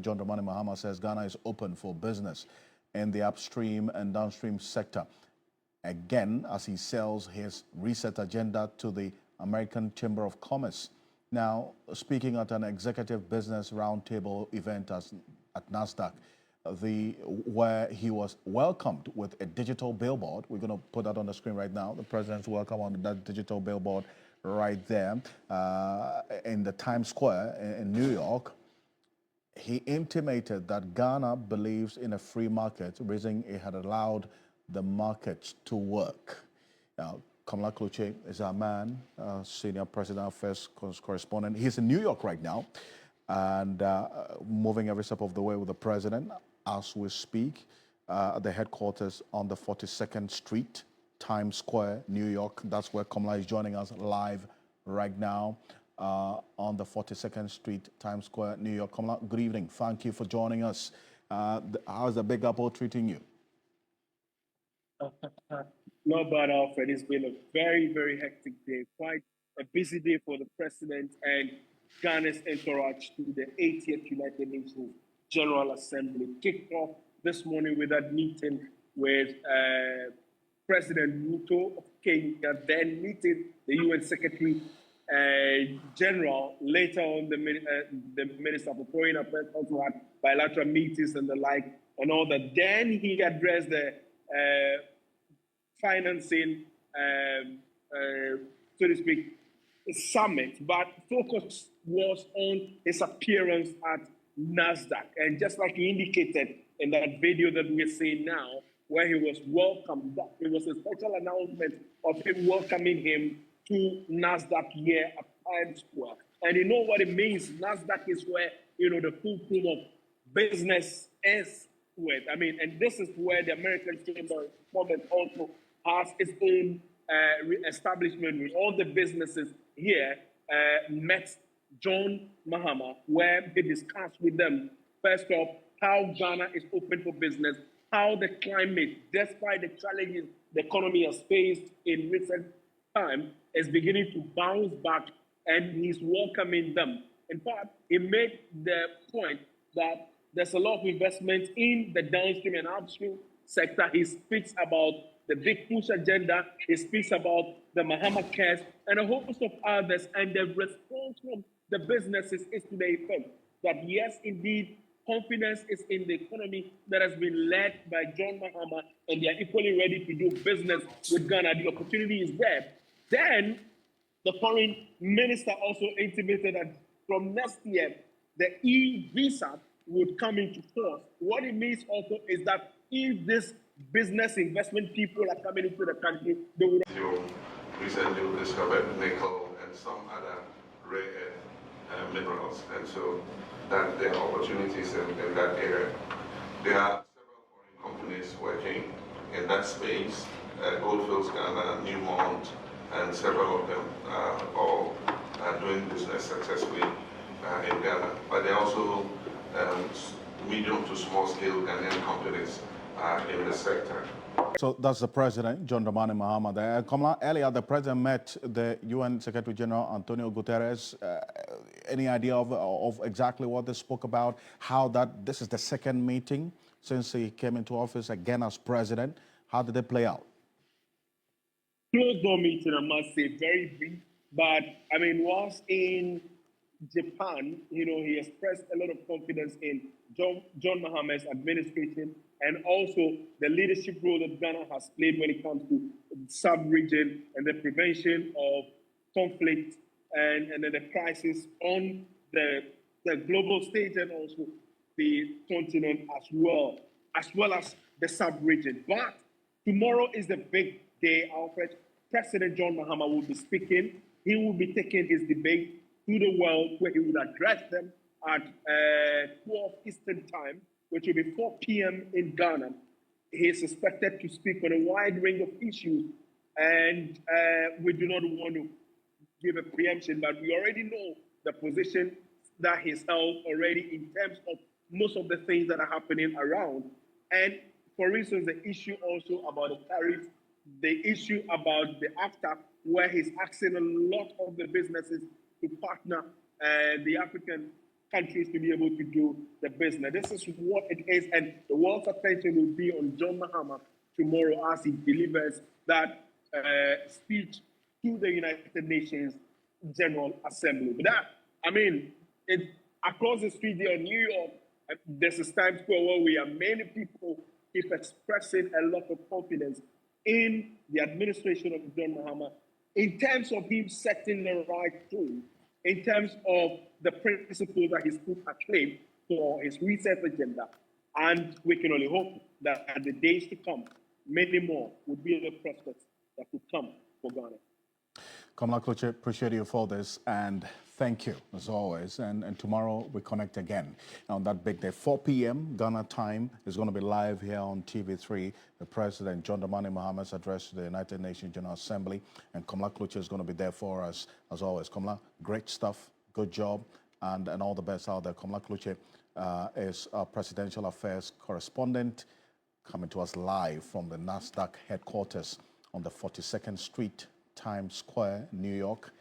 John Dramani Mahama says Ghana is open for business in the upstream and downstream sector. Again, as he sells his reset agenda to the American Chamber of Commerce. Now, speaking at an executive business roundtable event at NASDAQ, where he was welcomed with a digital billboard. We're going to put that on the screen right now. The president's welcome on that digital billboard right there in the Times Square in New York. He intimated that Ghana believes in a free market, reasoning it had allowed the markets to work. Now, Kamala Kluche is our man, senior president affairs correspondent. He's in New York right now and moving every step of the way with the president as we speak at the headquarters on the 42nd Street, Times Square, New York. That's where Kamala is joining us live right now on the 42nd Street, Times Square, New York. Kamala, good evening. Thank you for joining us. How's the Big Apple treating you? Not bad, Alfred. It's been a very, very hectic day. Quite a busy day for the president and Ghana's entourage to the 80th United Nations General Assembly. Kicked off this morning with that meeting with President Ruto of Kenya, then meeting the UN Secretary General. Later on, the Minister for Foreign Affairs also had bilateral meetings and the like and all that. Then he addressed the financing, so to speak, summit, but focus was on his appearance at NASDAQ. And just like he indicated in that video that we're seeing now, where he was welcomed, it was a special announcement of him welcoming him to NASDAQ here at Times Square. And you know what it means? NASDAQ is where, the fulcrum of business is with. And this is where the American Chamber of Commerce also has its own establishment with all the businesses here met John Mahama, where they discussed with them, first off, how Ghana is open for business, how the climate, despite the challenges the economy has faced in recent time, is beginning to bounce back, and he's welcoming them. In fact, he made the point that there's a lot of investment in the downstream and upstream sector. He speaks about the big push agenda. He speaks about the Mahama Cares and a host of others. And the response from the businesses is to the effect that, yes, indeed, confidence is in the economy that has been led by John Mahama, and they are equally ready to do business with Ghana. The opportunity is there. Then the foreign minister also intimated that from next year, the e-visa would come into force. What it means also is that if this business investment people are coming into the country, they would recently discovered nickel and some other rare earth minerals, and so that there are opportunities in that area. There are several foreign companies working in that space, Goldfields Ghana, Newmont, and several of them all doing business successfully in Ghana. But there are also medium to small scale Ghanaian companies in the sector. So that's the president, John Dramani Mahama there. Kamala, earlier the president met the UN Secretary General Antonio Guterres. Any idea of exactly what they spoke about? How this is the second meeting since he came into office again as president. How did it play out? Closed door meeting, I must say, very brief. But whilst in Japan, he expressed a lot of confidence in John Mahama's administration and also the leadership role that Ghana has played when it comes to sub-region and the prevention of conflict and then the crisis on the global stage and also the continent as well as the sub-region. But tomorrow is the big day, Alfred. President John Mahama will be speaking. He will be taking his debate to the world, where he will address them at 12 Eastern Time, which will be 4 p.m. in Ghana. He is expected to speak on a wide range of issues, and we do not want to give a preemption, but we already know the position that he's held already in terms of most of the things that are happening around. And for instance, the issue also about the tariffs, the issue about the AFTA, where he's asking a lot of the businesses to partner the African countries to be able to do the business. This is what it is, and the world's attention will be on John Mahama tomorrow as he delivers that speech to the United Nations General Assembly. But that, I mean, across the street there in New York, there's a Times Square where we are many people keep expressing a lot of confidence in the administration of John Mahama in terms of him setting the right tone, in terms of the principles that he's put acclaim for his research agenda. And we can only hope that in the days to come, many more would be the prospects that would come for Ghana. Komla Klutse, appreciate you for this, and thank you as always. And tomorrow we connect again on that big day, 4 p.m. Ghana time is going to be live here on TV3. The President John Dramani Mahama's address to the United Nations General Assembly, and Komla Klutse is going to be there for us as always. Komla, great stuff, good job, and all the best out there. Komla Klutse is our presidential affairs correspondent, coming to us live from the NASDAQ headquarters on the 42nd Street, Times Square, New York.